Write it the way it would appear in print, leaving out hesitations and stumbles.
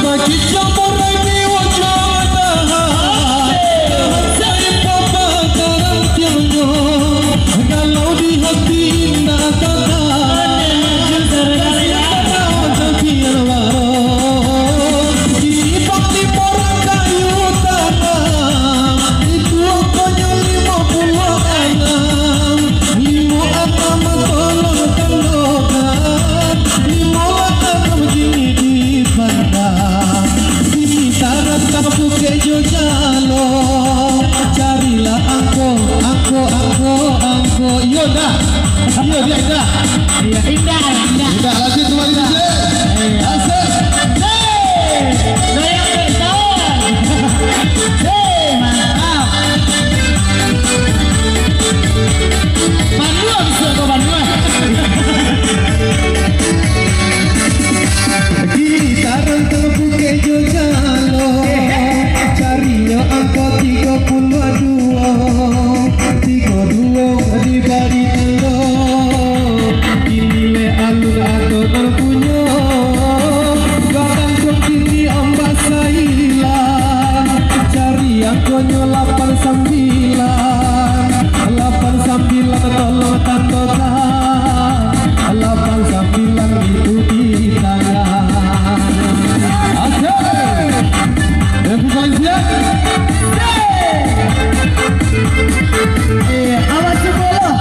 Bagi campur ini wajah saya papa karantianya kalau di hati nak kata biar waro di bakti orang kayu tanam itu konyol 56 tolong tandokan 56 gini di bandar di tarat kapu kejo jalo carilah angko iya dah indah lanjut kembali di sini asik Goyang bertahun. Mantap. Bandua bisa kok Bandua. gitaran kapu kejo jalo carinya angko 32 di bari telo ini alun atau terpunya gadang kini ombak sailan cari angko 89 tolong tandokan 89 itu di tangan asik dan Valencia Awas sepuluh.